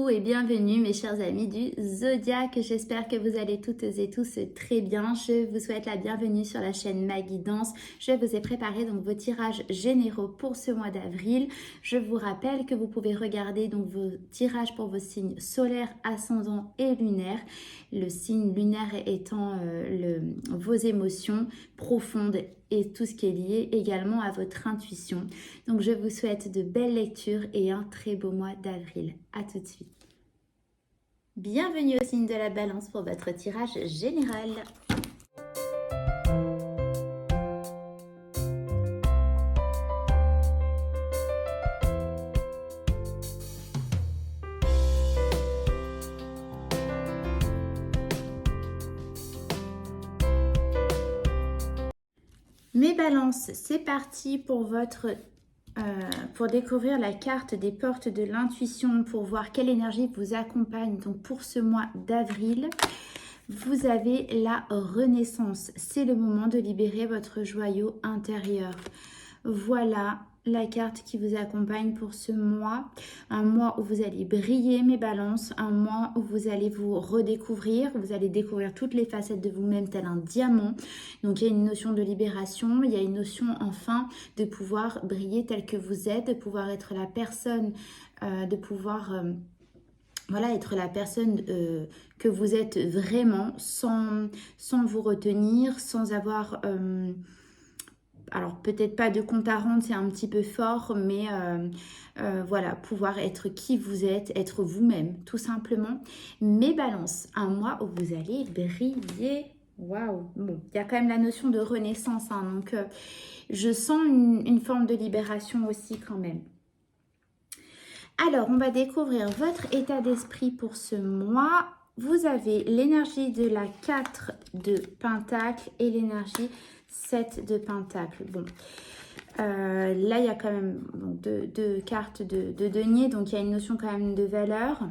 Coucou et bienvenue mes chers amis du Zodiaque, j'espère que vous allez toutes et tous très bien. Je vous souhaite la bienvenue sur la chaîne Ma Guidance. Je vous ai préparé donc vos tirages généraux pour ce mois d'avril. Je vous rappelle que vous pouvez regarder donc vos tirages pour vos signes solaires, ascendants et lunaires. Le signe lunaire étant vos émotions profondes et tout ce qui est lié également à votre intuition. Donc je vous souhaite de belles lectures et un très beau mois d'avril. À tout de suite. Bienvenue au signe de la Balance pour votre tirage général. Mes balances, c'est parti pour pour découvrir la carte des portes de l'intuition, pour voir quelle énergie vous accompagne. Donc pour ce mois d'avril, vous avez la renaissance. C'est le moment de libérer votre joyau intérieur. Voilà la carte qui vous accompagne pour ce mois. Un mois où vous allez briller, mes balances. Un mois où vous allez vous redécouvrir. Vous allez découvrir toutes les facettes de vous-même tel un diamant. Donc il y a une notion de libération. Il y a une notion enfin de pouvoir briller tel que vous êtes. De pouvoir être la personne, de pouvoir... voilà, être la personne que vous êtes vraiment sans vous retenir, sans avoir... alors peut-être pas de compte à rendre, c'est un petit peu fort, mais voilà, pouvoir être qui vous êtes, être vous-même, tout simplement. Mes balances, un mois où vous allez briller. Waouh! Bon, il y a quand même la notion de renaissance, hein, donc je sens une forme de libération aussi quand même. Alors, on va découvrir votre état d'esprit pour ce mois. Vous avez l'énergie de la 4 de Pentacle et l'énergie 7 de Pentacle. Bon, là, il y a quand même deux cartes de denier, donc il y a une notion quand même de valeur.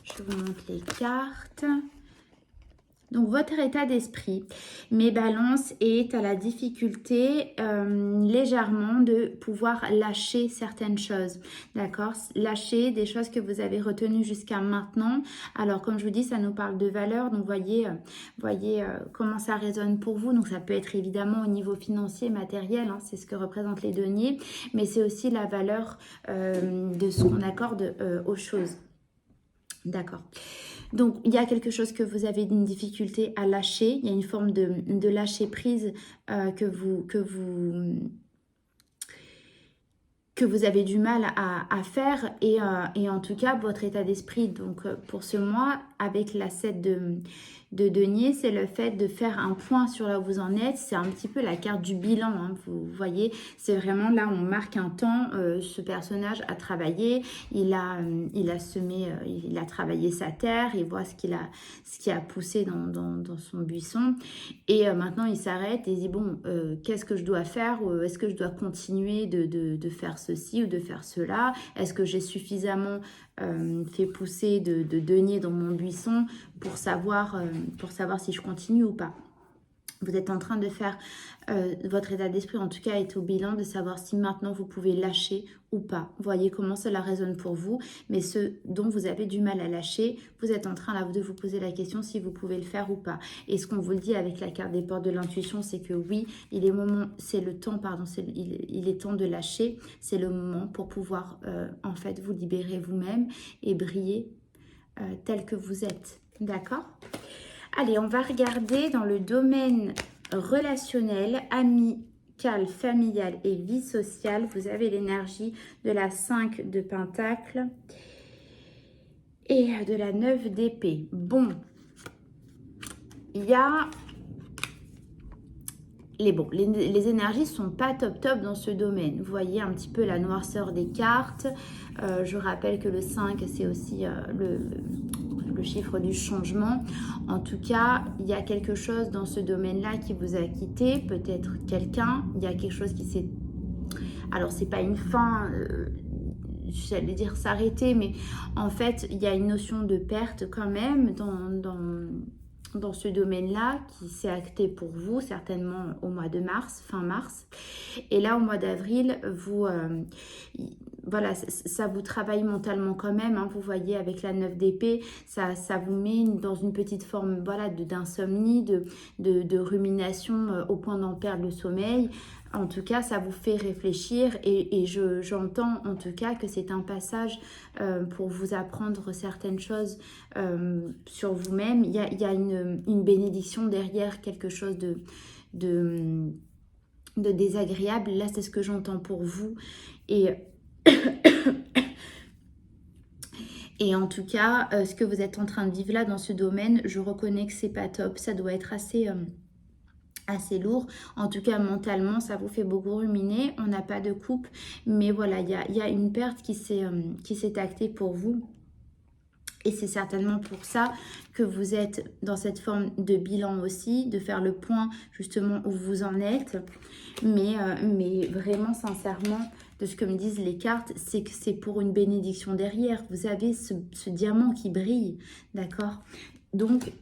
Je vous montre les cartes. Donc, votre état d'esprit, mes balances, est à la difficulté légèrement de pouvoir lâcher certaines choses, d'accord? Lâcher des choses que vous avez retenues jusqu'à maintenant. Alors, comme je vous dis, ça nous parle de valeur. Donc, voyez comment ça résonne pour vous. Donc, ça peut être évidemment au niveau financier, matériel, hein, c'est ce que représentent les deniers. Mais c'est aussi la valeur de ce qu'on accorde aux choses. D'accord. Donc, il y a quelque chose que vous avez une difficulté à lâcher. Il y a une forme de lâcher prise que vous avez du mal à faire. Et en tout cas, votre état d'esprit, donc pour ce mois, avec la 7 de denier, c'est le fait de faire un point sur là où vous en êtes. C'est un petit peu la carte du bilan, hein, vous voyez. C'est vraiment là, on marque un temps. Ce personnage a travaillé, il a semé, il a travaillé sa terre, il voit ce qui a poussé dans son buisson. Et maintenant, il s'arrête et il dit, bon, qu'est-ce que je dois faire? Est-ce que je dois continuer de faire ceci ou de faire cela? Est-ce que j'ai suffisamment fait pousser de denier dans mon buisson pour savoir si je continue ou pas? Vous êtes en train de faire votre état d'esprit, en tout cas est au bilan, de savoir si maintenant vous pouvez lâcher ou pas. Voyez comment cela résonne pour vous, mais ce dont vous avez du mal à lâcher, vous êtes en train là de vous poser la question si vous pouvez le faire ou pas. Et ce qu'on vous le dit avec la carte des portes de l'intuition, c'est que oui, il est temps de lâcher, c'est le moment pour pouvoir en fait vous libérer vous-même et briller tel que vous êtes. D'accord ? Allez, on va regarder dans le domaine relationnel, amical, familial et vie sociale. Vous avez l'énergie de la 5 de Pentacle et de la 9 d'épée. Bon, il y a... les énergies ne sont pas top dans ce domaine. Vous voyez un petit peu la noirceur des cartes. Je rappelle que le 5, c'est aussi le chiffre du changement. En tout cas, il y a quelque chose dans ce domaine-là qui vous a quitté. Peut-être quelqu'un. Il y a quelque chose qui s'est... Alors, c'est pas une fin... j'allais dire s'arrêter, mais en fait, il y a une notion de perte quand même dans ce domaine-là qui s'est acté pour vous, certainement au mois de mars, fin mars. Et là, au mois d'avril, voilà, ça vous travaille mentalement quand même, hein, vous voyez, avec la 9 d'épée, ça vous met dans une petite forme, voilà, d'insomnie, de rumination au point d'en perdre le sommeil. En tout cas, ça vous fait réfléchir et j'entends en tout cas que c'est un passage pour vous apprendre certaines choses sur vous-même. Il y a une bénédiction derrière, quelque chose de désagréable. Là, c'est ce que j'entends pour vous. Et, et en tout cas, ce que vous êtes en train de vivre là dans ce domaine, je reconnais que c'est pas top. Ça doit être assez lourd. En tout cas, mentalement, ça vous fait beaucoup ruminer. On n'a pas de couple. Mais voilà, il y a une perte qui s'est actée pour vous. Et c'est certainement pour ça que vous êtes dans cette forme de bilan aussi, de faire le point justement où vous en êtes. Mais vraiment, sincèrement, de ce que me disent les cartes, c'est que c'est pour une bénédiction derrière. Vous avez ce diamant qui brille, d'accord? Donc,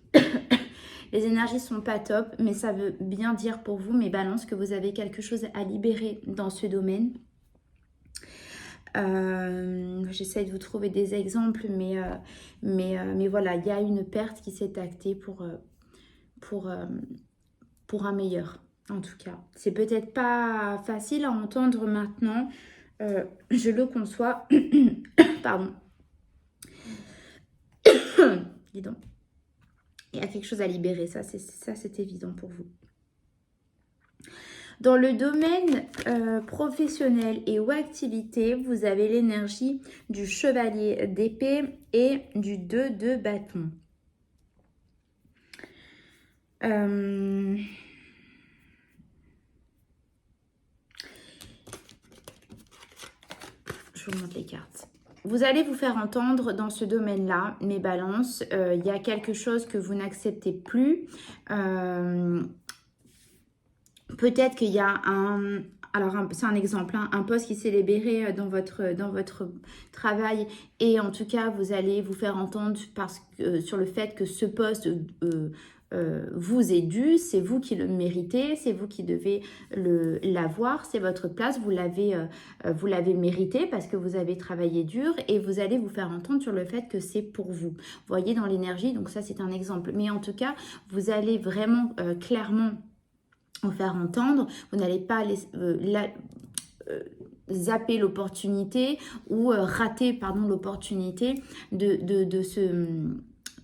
les énergies sont pas top, mais ça veut bien dire pour vous, mes balances, que vous avez quelque chose à libérer dans ce domaine. J'essaie de vous trouver des exemples, mais voilà, il y a une perte qui s'est actée pour un meilleur, en tout cas. C'est peut-être pas facile à entendre maintenant, je le conçois. Pardon. Dis donc. Il y a quelque chose à libérer, ça c'est évident pour vous. Dans le domaine professionnel et ou activité, vous avez l'énergie du chevalier d'épée et du 2 de bâton. Je vous montre les cartes. Vous allez vous faire entendre dans ce domaine-là, mes balances. Il y a quelque chose que vous n'acceptez plus. Peut-être qu'il y a c'est un exemple, hein, un poste qui s'est libéré dans votre travail et en tout cas, vous allez vous faire entendre sur le fait que ce poste vous est dû, c'est vous qui le méritez, c'est vous qui devez l'avoir, c'est votre place, vous l'avez mérité parce que vous avez travaillé dur et vous allez vous faire entendre sur le fait que c'est pour vous. Vous voyez dans l'énergie, donc ça c'est un exemple. Mais en tout cas, vous allez vraiment clairement vous faire entendre, vous n'allez pas zapper l'opportunité ou rater l'opportunité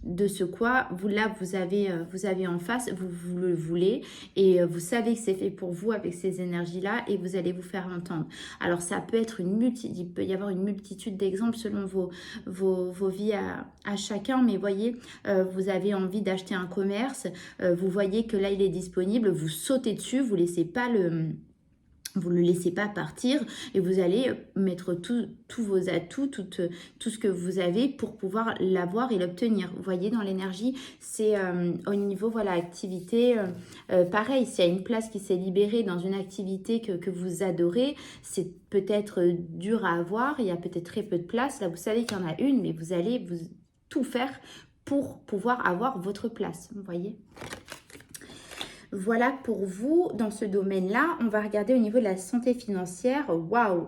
de ce quoi vous avez en face, vous le voulez et vous savez que c'est fait pour vous avec ces énergies-là et vous allez vous faire entendre. Alors ça peut être il peut y avoir une multitude d'exemples selon vos vies à chacun, mais voyez, vous avez envie d'acheter un commerce, vous voyez que là il est disponible, vous sautez dessus, vous ne le laissez pas partir et vous allez mettre tous vos atouts, tout ce que vous avez pour pouvoir l'avoir et l'obtenir. Vous voyez dans l'énergie, c'est au niveau, voilà, activité, pareil, s'il y a une place qui s'est libérée dans une activité que vous adorez, c'est peut-être dur à avoir, il y a peut-être très peu de place, là vous savez qu'il y en a une, mais vous allez tout faire pour pouvoir avoir votre place, vous voyez. Voilà pour vous dans ce domaine-là. On va regarder au niveau de la santé financière. Waouh!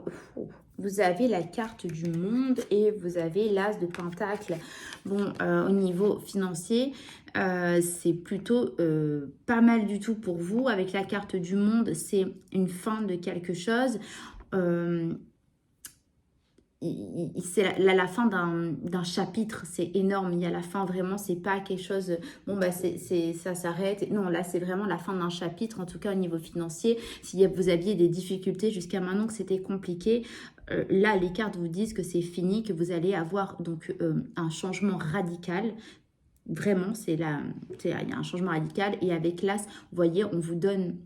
Vous avez la carte du monde et vous avez l'as de pentacle. Bon, au niveau financier, c'est plutôt pas mal du tout pour vous. Avec la carte du monde, c'est une fin de quelque chose. C'est la fin d'un chapitre, c'est énorme, il y a la fin vraiment, c'est pas quelque chose, bon bah ça s'arrête, non là c'est vraiment la fin d'un chapitre, en tout cas au niveau financier, si vous aviez des difficultés jusqu'à maintenant que c'était compliqué, là les cartes vous disent que c'est fini, que vous allez avoir donc un changement radical. Vraiment, il y a un changement radical et avec l'as, vous voyez, on vous donne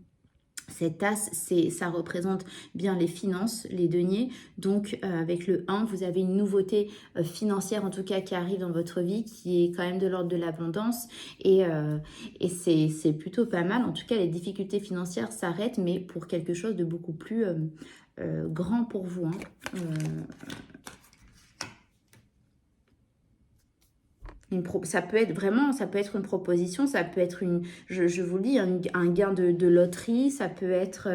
cette as, ça représente bien les finances, les deniers. Donc, avec le 1, vous avez une nouveauté financière, en tout cas, qui arrive dans votre vie, qui est quand même de l'ordre de l'abondance. Et c'est plutôt pas mal. En tout cas, les difficultés financières s'arrêtent, mais pour quelque chose de beaucoup plus grand pour vous. Hein. Ça peut être une proposition, ça peut être je vous le dis, un gain de loterie, ça peut être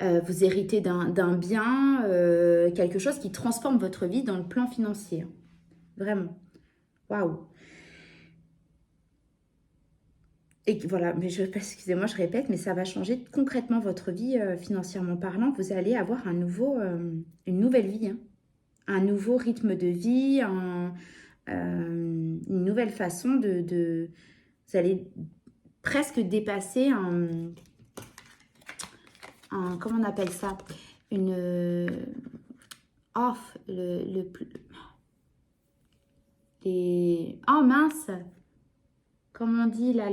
Vous héritez d'un bien, quelque chose qui transforme votre vie dans le plan financier. Vraiment. Waouh. Et voilà, mais excusez-moi, je répète, mais ça va changer concrètement votre vie financièrement parlant. Vous allez avoir une nouvelle vie, hein. Un nouveau rythme de vie, une nouvelle façon vous allez presque dépasser comment on appelle ça? Off, oh mince! Comment on dit là,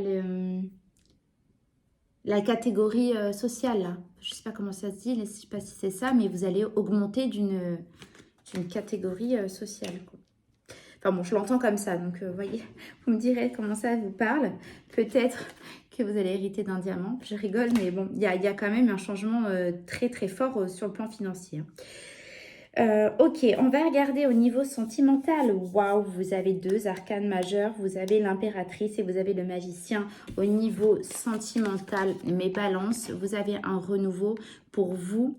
la catégorie sociale, là. Je ne sais pas comment ça se dit, je ne sais pas si c'est ça, mais vous allez augmenter d'une catégorie sociale, quoi. Enfin bon, je l'entends comme ça, donc vous voyez, vous me direz comment ça vous parle. Peut-être que vous allez hériter d'un diamant. Je rigole, mais bon, il y a quand même un changement très très fort sur le plan financier. Ok, on va regarder au niveau sentimental. Waouh, vous avez 2 arcanes majeurs, vous avez l'impératrice et vous avez le magicien. Au niveau sentimental, mes balances, vous avez un renouveau pour vous.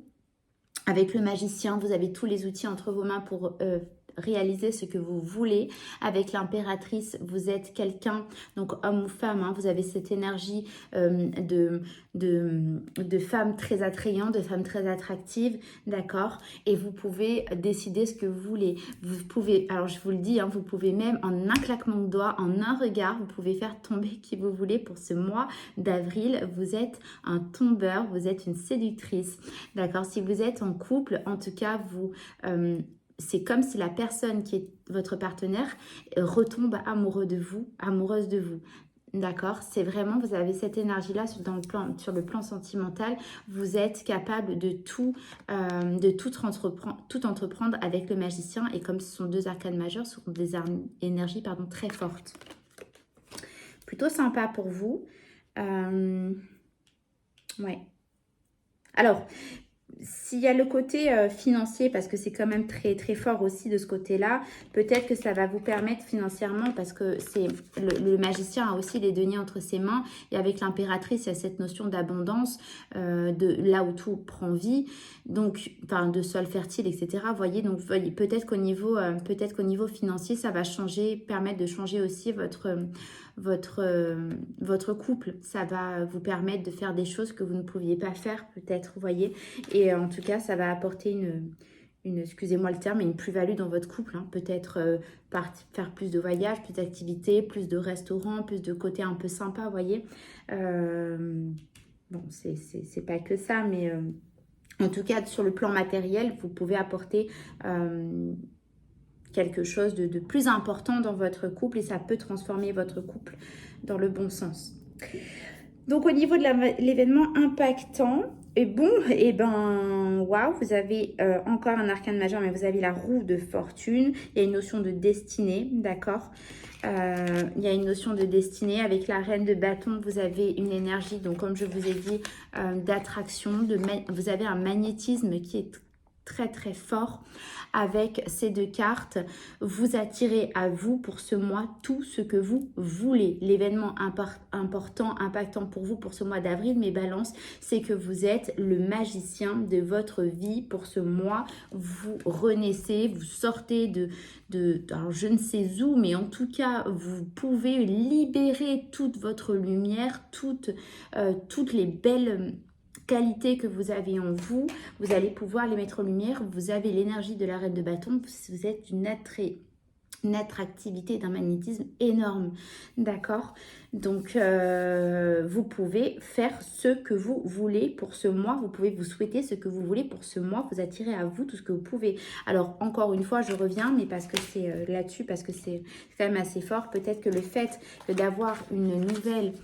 Avec le magicien, vous avez tous les outils entre vos mains pour réaliser ce que vous voulez. Avec l'impératrice, vous êtes quelqu'un, donc homme ou femme, hein, vous avez cette énergie de femme très attrayante, de femme très attractive, d'accord? Et vous pouvez décider ce que vous voulez. Vous pouvez, alors je vous le dis, hein, vous pouvez même en un claquement de doigts, en un regard, vous pouvez faire tomber qui vous voulez pour ce mois d'avril. Vous êtes un tombeur, vous êtes une séductrice, d'accord? Si vous êtes en couple, en tout cas, c'est comme si la personne qui est votre partenaire retombe amoureuse de vous. D'accord? C'est vraiment, vous avez cette énergie-là sur le plan sentimental. Vous êtes capable de tout entreprendre avec le magicien. Et comme ce sont 2 arcanes majeures, ce sont des énergies très fortes. Plutôt sympa pour vous. Ouais. Alors, s'il y a le côté financier, parce que c'est quand même très très fort aussi de ce côté-là, peut-être que ça va vous permettre financièrement, parce que c'est le magicien a aussi les deniers entre ses mains, et avec l'impératrice, il y a cette notion d'abondance, de là où tout prend vie, donc enfin de sol fertile, etc. Voyez, donc voyez, peut-être qu'au niveau financier, ça va permettre de changer aussi votre couple. Ça va vous permettre de faire des choses que vous ne pouviez pas faire, peut-être, vous voyez. Et en tout cas, ça va apporter excusez-moi le terme, une plus-value dans votre couple, hein. Peut-être faire plus de voyages, plus d'activités, plus de restaurants, plus de côté un peu sympa, vous voyez. Bon, c'est pas que ça, mais en tout cas, sur le plan matériel, vous pouvez apporter quelque chose de plus important dans votre couple et ça peut transformer votre couple dans le bon sens. Donc, au niveau de l'événement impactant, waouh, vous avez encore un arcane majeur, mais vous avez la roue de fortune. Il y a une notion de destinée, d'accord? Il y a une notion de destinée. Avec la reine de bâton, vous avez une énergie, donc comme je vous ai dit, d'attraction. Vous avez un magnétisme qui est très très fort. Avec ces 2 cartes, vous attirez à vous pour ce mois tout ce que vous voulez. L'événement important, impactant pour vous pour ce mois d'avril, mes balances, c'est que vous êtes le magicien de votre vie pour ce mois. Vous renaissez, vous sortez alors je ne sais où, mais en tout cas, vous pouvez libérer toute votre lumière, toutes les belles qualités que vous avez en vous, vous allez pouvoir les mettre en lumière. Vous avez l'énergie de la reine de bâton, vous êtes une attractivité, d'un magnétisme énorme, d'accord? Donc vous pouvez faire ce que vous voulez pour ce mois, vous pouvez vous souhaiter ce que vous voulez pour ce mois, vous attirez à vous tout ce que vous pouvez. Alors encore une fois, je reviens, mais parce que c'est là-dessus, parce que c'est quand même assez fort, peut-être que le fait d'avoir une nouvelle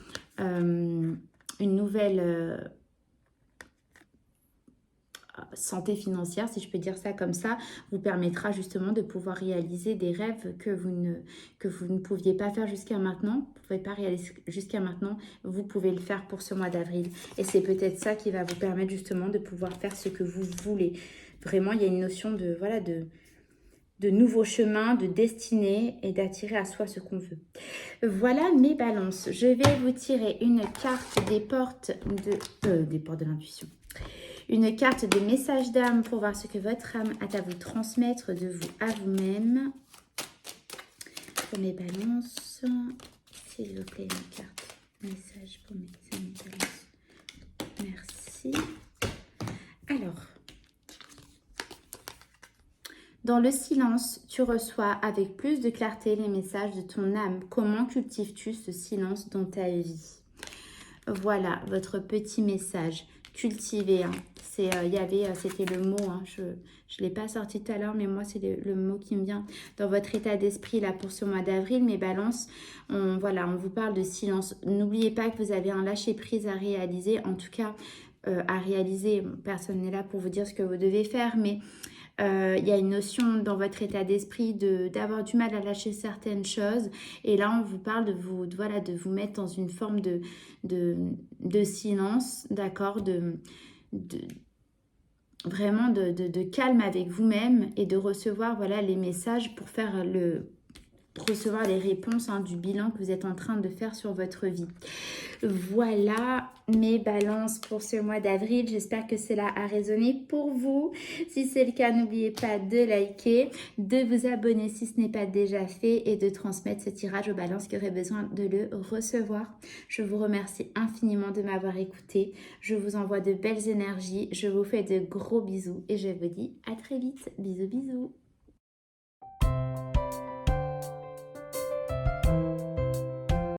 santé financière, si je peux dire ça comme ça, vous permettra justement de pouvoir réaliser des rêves que vous ne pouviez pas faire jusqu'à maintenant. Vous ne pouvez pas réaliser jusqu'à maintenant, vous pouvez le faire pour ce mois d'avril. Et c'est peut-être ça qui va vous permettre justement de pouvoir faire ce que vous voulez. Vraiment, il y a une notion de nouveaux chemins, de destinée et d'attirer à soi ce qu'on veut. Voilà mes balances. Je vais vous tirer une carte des portes de l'intuition. Une carte de message d'âme pour voir ce que votre âme a à vous transmettre de vous à vous-même. Pour mes balances, s'il vous plaît, une carte message pour mes amis balances. Merci. Alors, dans le silence, tu reçois avec plus de clarté les messages de ton âme. Comment cultives-tu ce silence dans ta vie? Voilà, votre petit message. Cultiver. Hein. C'était le mot, hein. Je ne l'ai pas sorti tout à l'heure, mais moi, c'est le mot qui me vient dans votre état d'esprit là pour ce mois d'avril. Mes balances, on vous parle de silence. N'oubliez pas que vous avez un lâcher-prise à réaliser. En tout cas, à réaliser, personne n'est là pour vous dire ce que vous devez faire, mais il y a une notion dans votre état d'esprit d'avoir du mal à lâcher certaines choses. Et là, on vous parle de vous mettre dans une forme de silence, d'accord, vraiment de calme avec vous-même et de recevoir les messages pour recevoir les réponses du bilan que vous êtes en train de faire sur votre vie. Voilà mes balances pour ce mois d'avril. J'espère que cela a résonné pour vous. Si c'est le cas, n'oubliez pas de liker, de vous abonner si ce n'est pas déjà fait et de transmettre ce tirage aux balances qui auraient besoin de le recevoir. Je vous remercie infiniment de m'avoir écouté. Je vous envoie de belles énergies. Je vous fais de gros bisous et je vous dis à très vite. Bisous, bisous.